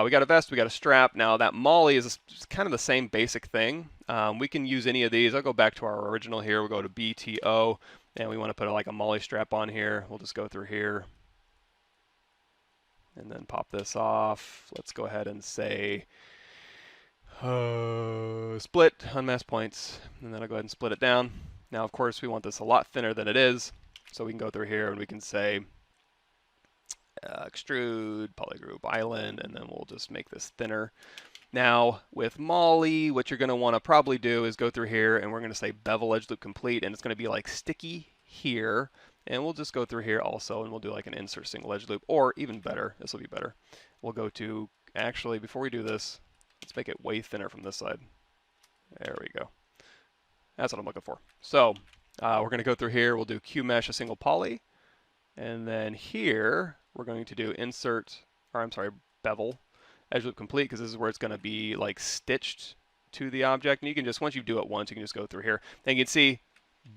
We got a vest, we got a strap. Now that MOLLE is kind of the same basic thing. We can use any of these. I'll go back to our original here. We'll go to BTO, and we want to put like a MOLLE strap on here. We'll just go through here and then pop this off. Let's go ahead and say split unmasked points, and then I'll go ahead and split it down. Now, of course, we want this a lot thinner than it is, so we can go through here and we can say extrude, polygroup island, and then we'll just make this thinner. Now, with MOLLE, what you're going to want to probably do is go through here, and we're going to say bevel edge loop complete, and it's going to be like sticky here, and we'll just go through here also, and we'll do like an insert single edge loop, or even better, this will be better. We'll go to, actually, before we do this, let's make it way thinner from this side. There we go. That's what I'm looking for. So, we're going to go through here, we'll do Q mesh a single poly, and then here, we're going to do bevel edge loop complete, because this is where it's going to be like stitched to the object. And you can just, once you do it once, you can just go through here. And you can see,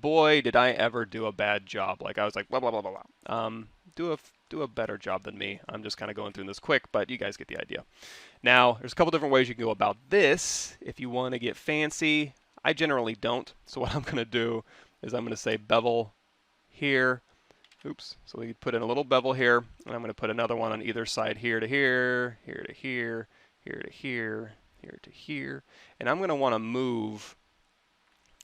boy, did I ever do a bad job. Like I was like, blah, blah, blah, blah, blah. Do a better job than me. I'm just kind of going through this quick, but you guys get the idea. Now, there's a couple different ways you can go about this. If you want to get fancy, I generally don't. So what I'm going to do is I'm going to say bevel here. Oops, so we put in a little bevel here, and I'm going to put another one on either side, here to here, here to here, here to here, here to here. And I'm going to want to move,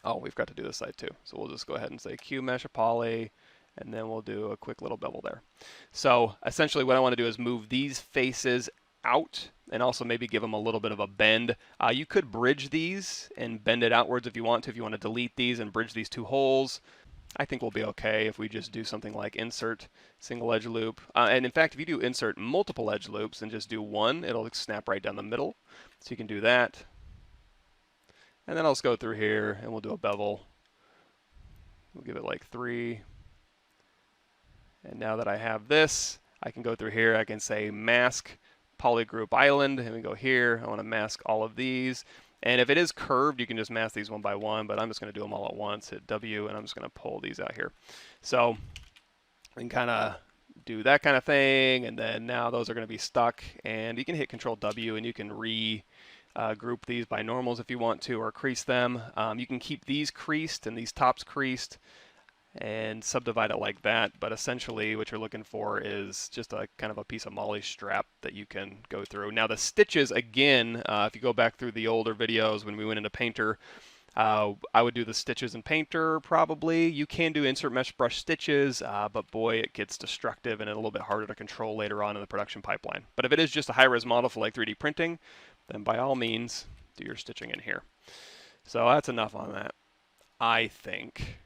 oh, we've got to do this side too. So we'll just go ahead and say Q mesh a poly, and then we'll do a quick little bevel there. So essentially what I want to do is move these faces out, and also maybe give them a little bit of a bend. You could bridge these and bend it outwards if you want to. If you want to delete these and bridge these two holes, I think we'll be okay if we just do something like insert single edge loop. And in fact, if you do insert multiple edge loops and just do one, it'll snap right down the middle. So you can do that. And then I'll just go through here and we'll do a bevel. We'll give it like 3. And now that I have this, I can go through here. I can say mask polygroup island, and we go here. I want to mask all of these. And if it is curved, you can just mask these one by one, but I'm just going to do them all at once. Hit W, and I'm just going to pull these out here. So we can kind of do that kind of thing, and then now those are going to be stuck. And you can hit Control W, and you can group these by normals if you want to, or crease them. You can keep these creased and these tops creased, and subdivide it like that. But essentially what you're looking for is just a kind of a piece of MOLLE strap that you can go through. Now the stitches, again, if you go back through the older videos when we went into Painter, I would do the stitches in Painter probably. You can do insert mesh brush stitches, but boy, it gets destructive and a little bit harder to control later on in the production pipeline. But if it is just a high-res model for like 3D printing, then by all means, do your stitching in here. So that's enough on that, I think.